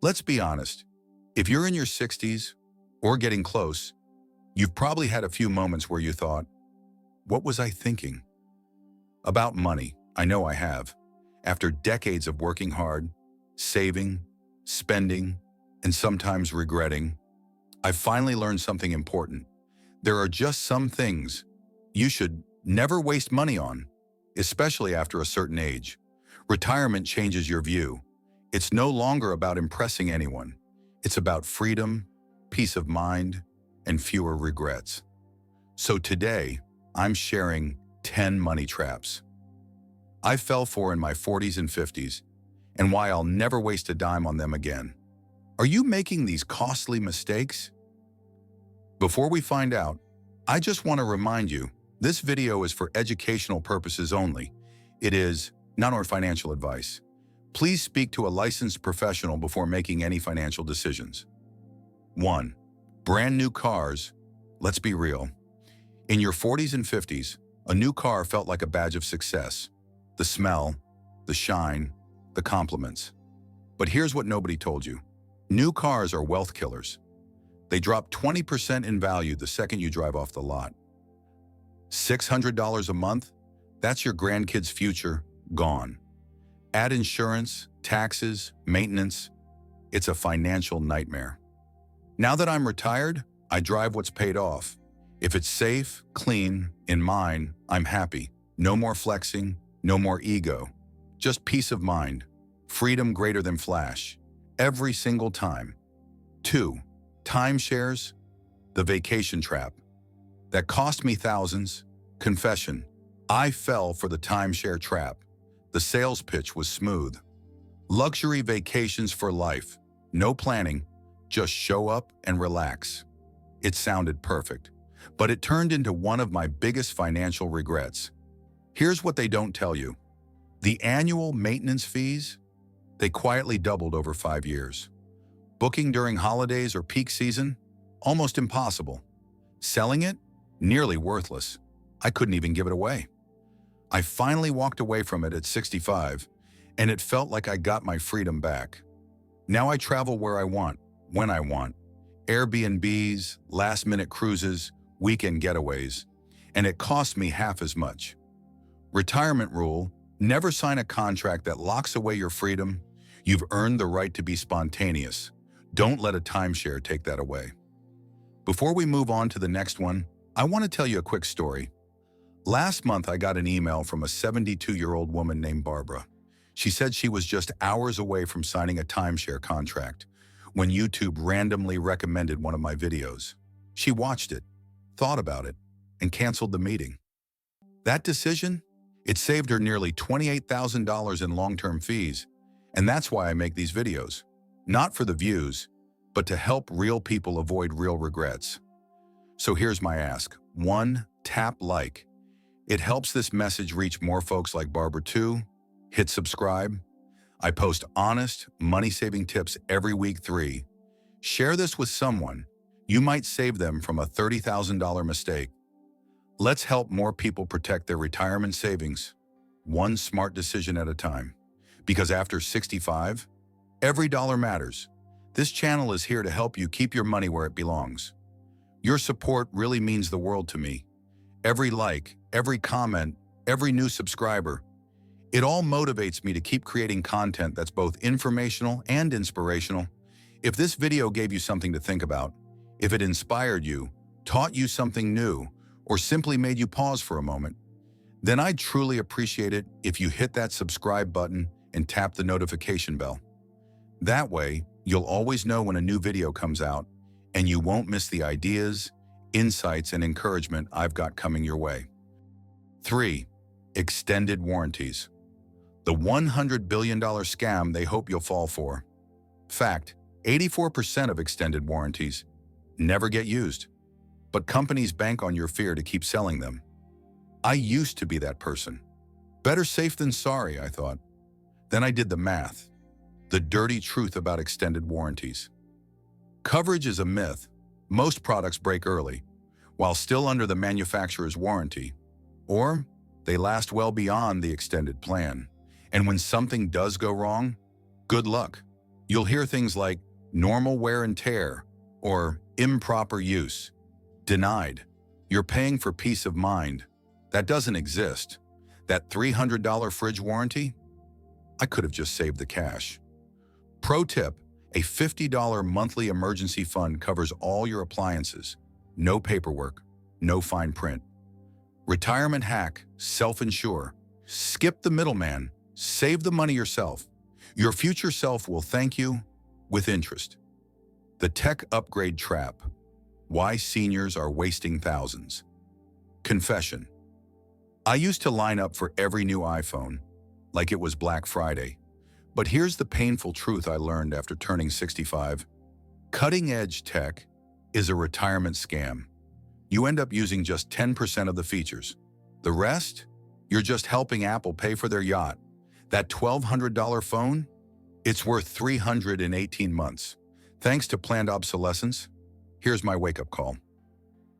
Let's be honest. If you're in your 60s or getting close, you've probably had a few moments where you thought, what was I thinking? About money, I know I have. After decades of working hard, saving, spending, and sometimes regretting, I've finally learned something important. There are just some things you should never waste money on, especially after a certain age. Retirement changes your view. It's no longer about impressing anyone. It's about freedom, peace of mind, and fewer regrets. So today, I'm sharing 10 money traps I fell for in my 40s and 50s, and why I'll never waste a dime on them again. Are you making these costly mistakes? Before we find out, I just want to remind you, this video is for educational purposes only. It is not our financial advice. Please speak to a licensed professional before making any financial decisions. 1. Brand new cars. Let's be real. In your 40s and 50s, a new car felt like a badge of success. The smell, the shine, the compliments. But here's what nobody told you. New cars are wealth killers. They drop 20% in value the second you drive off the lot. $600 a month? That's your grandkids' future gone. Add insurance, taxes, maintenance. It's a financial nightmare. Now that I'm retired, I drive what's paid off. If it's safe, clean, in mine, I'm happy. No more flexing, no more ego. Just peace of mind. Freedom greater than flash. Every single time. 2. Timeshares. The vacation trap. That cost me thousands. Confession. I fell for the timeshare trap. The sales pitch was smooth. Luxury vacations for life. No planning. Just show up and relax. It sounded perfect, but it turned into one of my biggest financial regrets. Here's what they don't tell you. The annual maintenance fees, they quietly doubled over 5 years. Booking during holidays or peak season, almost impossible. Selling it, nearly worthless. I couldn't even give it away. I finally walked away from it at 65, and it felt like I got my freedom back. Now I travel where I want, when I want. Airbnbs, last-minute cruises, weekend getaways, and it costs me half as much. Retirement rule: never sign a contract that locks away your freedom. You've earned the right to be spontaneous. Don't let a timeshare take that away. Before we move on to the next one, I want to tell you a quick story. Last month, I got an email from a 72-year-old woman named Barbara. She said she was just hours away from signing a timeshare contract when YouTube randomly recommended one of my videos. She watched it, thought about it, and canceled the meeting. That decision? It saved her nearly $28,000 in long-term fees, and that's why I make these videos. Not for the views, but to help real people avoid real regrets. So here's my ask. 1. Tap like. It helps this message reach more folks like Barbara. 2. Hit subscribe. I post honest, money-saving tips every week. 3. Share this with someone. You might save them from a $30,000 mistake. Let's help more people protect their retirement savings, one smart decision at a time. Because after 65, every dollar matters. This channel is here to help you keep your money where it belongs. Your support really means the world to me. Every like, every comment, every new subscriber, it all motivates me to keep creating content that's both informational and inspirational. If this video gave you something to think about, if it inspired you, taught you something new, or simply made you pause for a moment, then I'd truly appreciate it if you hit that subscribe button and tap the notification bell. That way, you'll always know when a new video comes out, and you won't miss the ideas, insights, and encouragement I've got coming your way. 3. Extended warranties. The $100 billion scam they hope you'll fall for. Fact: 84% of extended warranties never get used, but companies bank on your fear to keep selling them. I used to be that person. Better safe than sorry, I thought. Then I did the math. The dirty truth about extended warranties. Coverage is a myth. Most products break early, while still under the manufacturer's warranty, or they last well beyond the extended plan. And when something does go wrong, good luck. You'll hear things like normal wear and tear or improper use. Denied. You're paying for peace of mind. That doesn't exist. That $300 fridge warranty? I could have just saved the cash. Pro tip, a $50 monthly emergency fund covers all your appliances. No paperwork, no fine print. Retirement hack, self-insure. Skip the middleman, save the money yourself. Your future self will thank you with interest. The tech upgrade trap. Why seniors are wasting thousands. Confession. I used to line up for every new iPhone, like it was Black Friday. But here's the painful truth I learned after turning 65. Cutting-edge tech is a retirement scam. You end up using just 10% of the features. The rest? You're just helping Apple pay for their yacht. That $1,200 phone? It's worth 318 months. Thanks to planned obsolescence. Here's my wake-up call.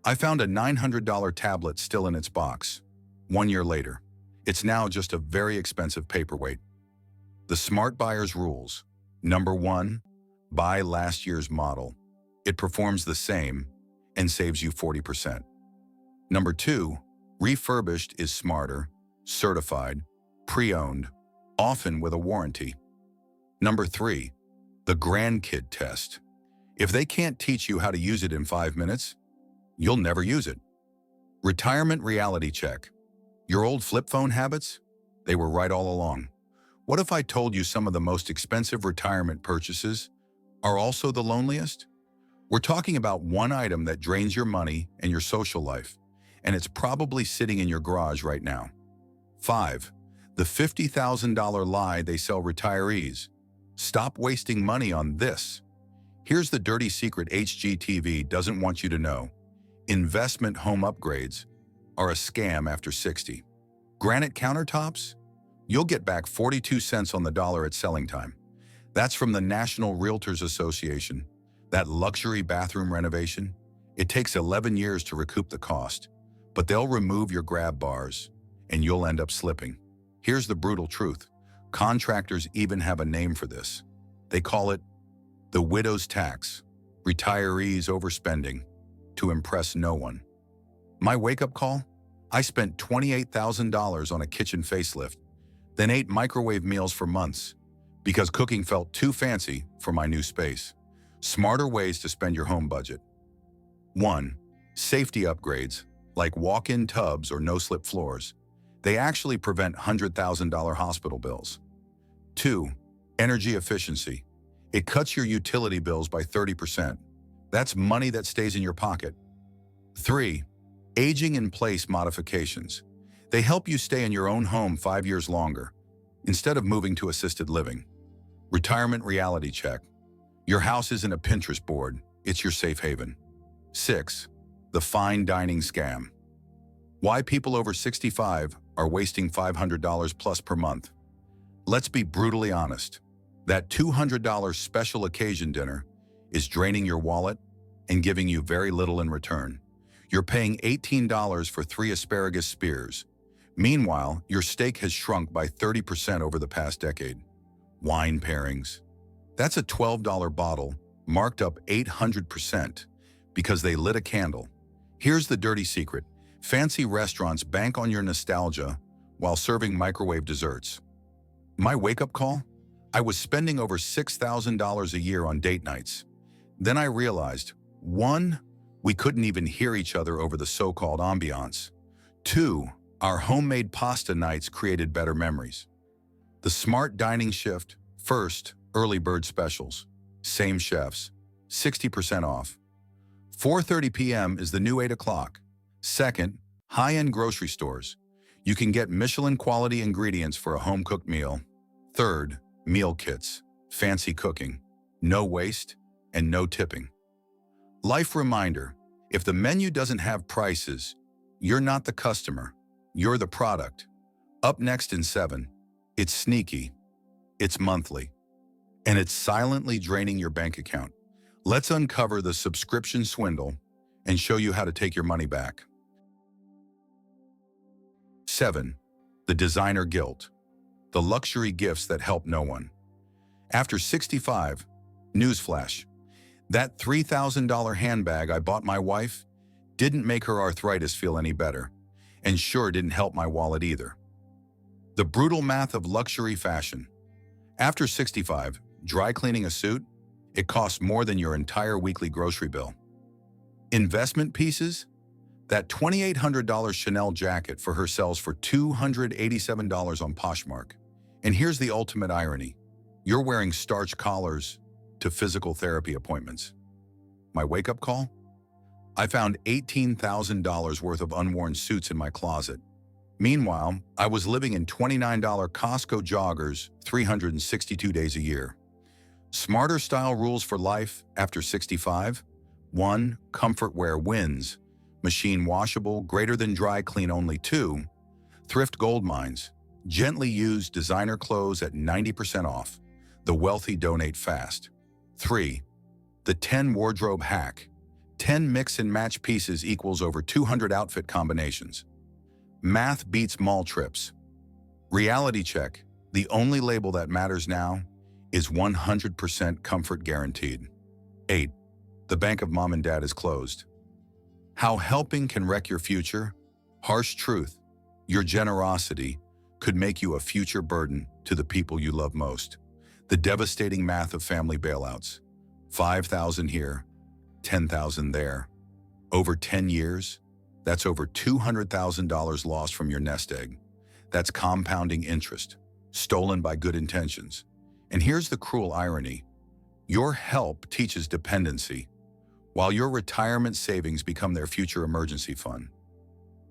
I found a $900 tablet still in its box. 1 year later, it's now just a very expensive paperweight. The Smart Buyer's rules. Number 1, buy last year's model. It performs the same and saves you 40%. Number 2, refurbished is smarter, certified, pre-owned, often with a warranty. Number 3, the grandkid test. If they can't teach you how to use it in 5 minutes, you'll never use it. Retirement reality check. Your old flip phone habits? They were right all along. What if I told you some of the most expensive retirement purchases are also the loneliest? We're talking about one item that drains your money and your social life, and it's probably sitting in your garage right now. 5, the $50,000 lie they sell retirees. Stop wasting money on this. Here's the dirty secret HGTV doesn't want you to know. Investment home upgrades are a scam after 60. Granite countertops? You'll get back 42 cents on the dollar at selling time. That's from the National Realtors Association. That luxury bathroom renovation? It takes 11 years to recoup the cost, but they'll remove your grab bars, and you'll end up slipping. Here's the brutal truth. Contractors even have a name for this. They call it the widow's tax, retirees overspending to impress no one. My wake-up call? I spent $28,000 on a kitchen facelift, then ate microwave meals for months because cooking felt too fancy for my new space. Smarter ways to spend your home budget. 1. Safety upgrades, like walk-in tubs or no-slip floors. They actually prevent $100,000 hospital bills. 2. Energy efficiency. It cuts your utility bills by 30%. That's money that stays in your pocket. 3. Aging-in-place modifications. They help you stay in your own home 5 years longer, instead of moving to assisted living. Retirement reality check. Your house isn't a Pinterest board, it's your safe haven. 6. The fine dining scam. Why people over 65 are wasting $500 plus per month. Let's be brutally honest. That $200 special occasion dinner is draining your wallet and giving you very little in return. You're paying $18 for 3 asparagus spears. Meanwhile, your steak has shrunk by 30% over the past decade. Wine pairings. That's a $12 bottle marked up 800% because they lit a candle. Here's the dirty secret. Fancy restaurants bank on your nostalgia while serving microwave desserts. My wake-up call? I was spending over $6,000 a year on date nights. Then I realized, 1, we couldn't even hear each other over the so-called ambiance. 2, our homemade pasta nights created better memories. The smart dining shift. First, early bird specials. Same chefs. 60% off. 4:30 p.m. is the new 8 o'clock. Second, high-end grocery stores. You can get Michelin-quality ingredients for a home-cooked meal. Third, meal kits. Fancy cooking. No waste and no tipping. Life reminder. If the menu doesn't have prices, you're not the customer. You're the product. Up next in 7, it's sneaky, it's monthly, and it's silently draining your bank account. Let's uncover the subscription swindle and show you how to take your money back. 7. The designer guilt. The luxury gifts that help no one. After 65, newsflash, that $3,000 handbag I bought my wife didn't make her arthritis feel any better, and sure didn't help my wallet either. The brutal math of luxury fashion. After 65, dry cleaning a suit, it costs more than your entire weekly grocery bill. Investment pieces? That $2,800 Chanel jacket for her sells for $287 on Poshmark. And here's the ultimate irony. You're wearing starch collars to physical therapy appointments. My wake-up call? I found $18,000 worth of unworn suits in my closet. Meanwhile, I was living in $29 Costco joggers 362 days a year. Smarter style rules for life after 65? 1. Comfort wear wins. Machine washable, greater than dry clean only. 2. Thrift gold mines. Gently used designer clothes at 90% off. The wealthy donate fast. 3. The 10 wardrobe hack. 10 mix and match pieces equals over 200 outfit combinations. Math beats mall trips. Reality check. The only label that matters now is 100% comfort guaranteed. 8. The bank of mom and dad is closed. How helping can wreck your future? Harsh truth. Your generosity could make you a future burden to the people you love most. The devastating math of family bailouts. 5,000 here, 10,000 there. Over 10 years, that's over $200,000 lost from your nest egg. That's compounding interest, stolen by good intentions. And here's the cruel irony. Your help teaches dependency, while your retirement savings become their future emergency fund.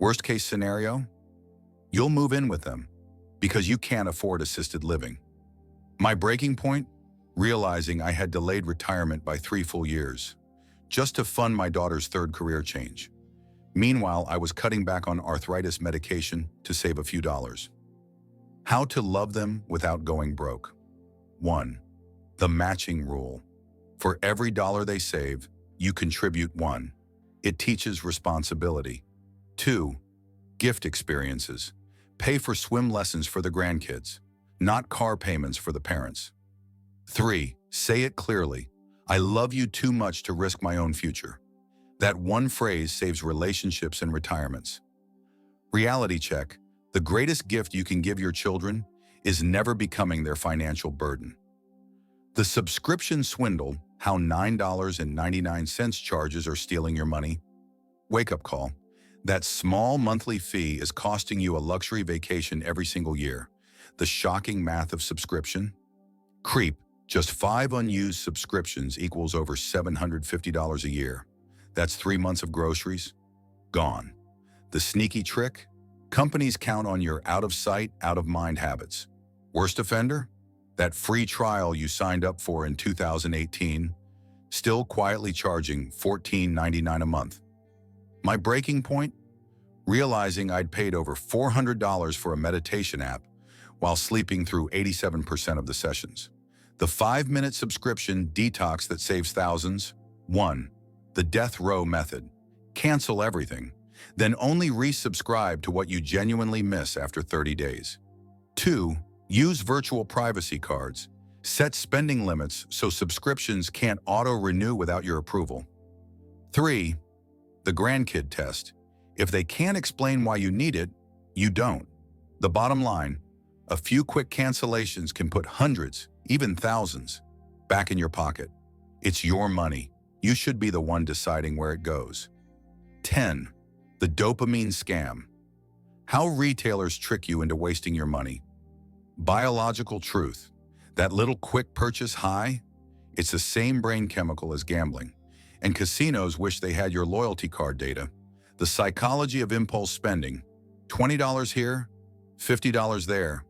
Worst case scenario? You'll move in with them because you can't afford assisted living. My breaking point? Realizing I had delayed retirement by 3 full years, just to fund my daughter's third career change. Meanwhile, I was cutting back on arthritis medication to save a few dollars. How to love them without going broke. 1. The matching rule. For every dollar they save, you contribute 1. It teaches responsibility. 2. Gift experiences. Pay for swim lessons for the grandkids, not car payments for the parents. 3. Say it clearly. I love you too much to risk my own future. That one phrase saves relationships and retirements. Reality check. The greatest gift you can give your children is never becoming their financial burden. The subscription swindle, how $9.99 charges are stealing your money. Wake-up call. That small monthly fee is costing you a luxury vacation every single year. The shocking math of subscription. Creep. Just 5 unused subscriptions equals over $750 a year. That's 3 months of groceries. Gone. The sneaky trick? Companies count on your out-of-sight, out-of-mind habits. Worst offender? That free trial you signed up for in 2018, still quietly charging $14.99 a month. My breaking point? Realizing I'd paid over $400 for a meditation app while sleeping through 87% of the sessions. The 5-minute subscription detox that saves thousands. 1. The death row method. Cancel everything, then only resubscribe to what you genuinely miss after 30 days. 2. Use virtual privacy cards. Set spending limits so subscriptions can't auto-renew without your approval. 3. The grandkid test. If they can't explain why you need it, you don't. The bottom line, a few quick cancellations can put hundreds, even thousands, back in your pocket. It's your money. You should be the one deciding where it goes. 10. The dopamine scam. How retailers trick you into wasting your money. Biological truth. That little quick purchase high, it's the same brain chemical as gambling. And casinos wish they had your loyalty card data. The psychology of impulse spending. $20 here, $50 there.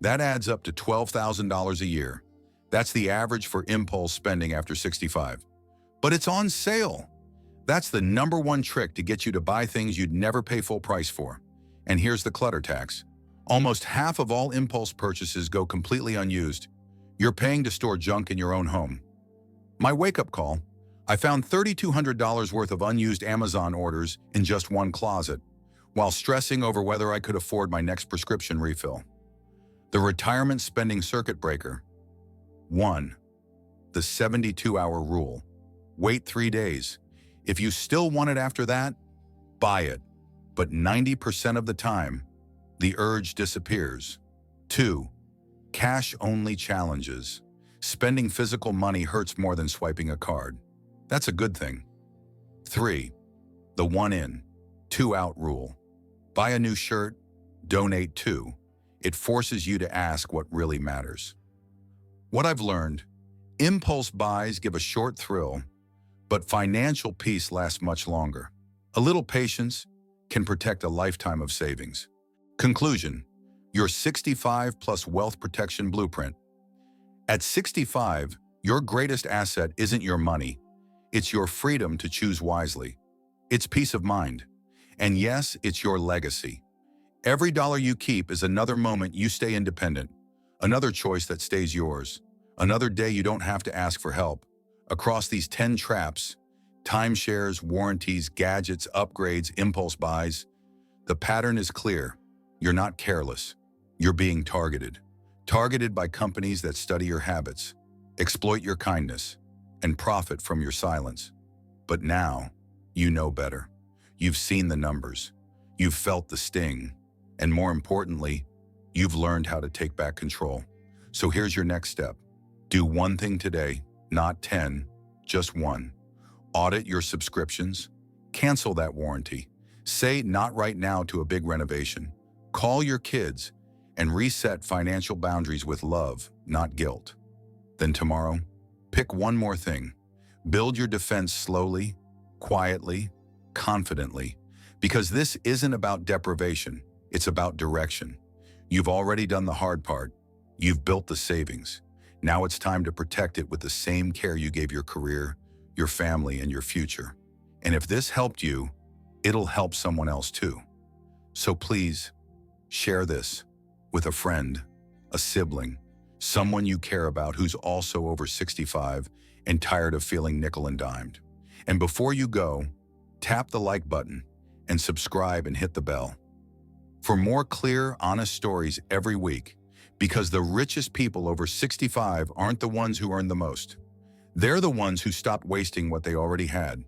That adds up to $12,000 a year. That's the average for impulse spending after 65. But it's on sale. That's the #1 trick to get you to buy things you'd never pay full price for. And here's the clutter tax. Almost half of all impulse purchases go completely unused. You're paying to store junk in your own home. My wake-up call. I found $3,200 worth of unused Amazon orders in just one closet, while stressing over whether I could afford my next prescription refill. The retirement spending circuit breaker. 1. The 72-hour rule. Wait 3 days. If you still want it after that, buy it. But 90% of the time, the urge disappears. 2. Cash-only challenges. Spending physical money hurts more than swiping a card. That's a good thing. 3. The 1 in, 2 out rule. Buy a new shirt, donate 2. It forces you to ask what really matters. What I've learned, impulse buys give a short thrill, but financial peace lasts much longer. A little patience can protect a lifetime of savings. Conclusion, your 65 plus wealth protection blueprint. At 65, your greatest asset isn't your money. It's your freedom to choose wisely. It's peace of mind. And yes, it's your legacy. Every dollar you keep is another moment you stay independent, another choice that stays yours, another day you don't have to ask for help. Across these 10 traps, timeshares, warranties, gadgets, upgrades, impulse buys, the pattern is clear. You're not careless. You're being targeted. Targeted by companies that study your habits, exploit your kindness, and profit from your silence. But now, you know better. You've seen the numbers. You've felt the sting. And more importantly, you've learned how to take back control. So here's your next step. Do one thing today, not 10, just one. Audit your subscriptions. Cancel that warranty. Say not right now to a big renovation. Call your kids and reset financial boundaries with love, not guilt. Then tomorrow, pick one more thing. Build your defense slowly, quietly, confidently, because this isn't about deprivation, it's about direction. You've already done the hard part. You've built the savings. Now it's time to protect it with the same care you gave your career, your family, and your future. And if this helped you, it'll help someone else too. So please, share this with a friend, a sibling, someone you care about who's also over 65 and tired of feeling nickel and dimed. And before you go, tap the like button and subscribe and hit the bell. For more clear, honest stories every week, because the richest people over 65 aren't the ones who earn the most. They're the ones who stopped wasting what they already had.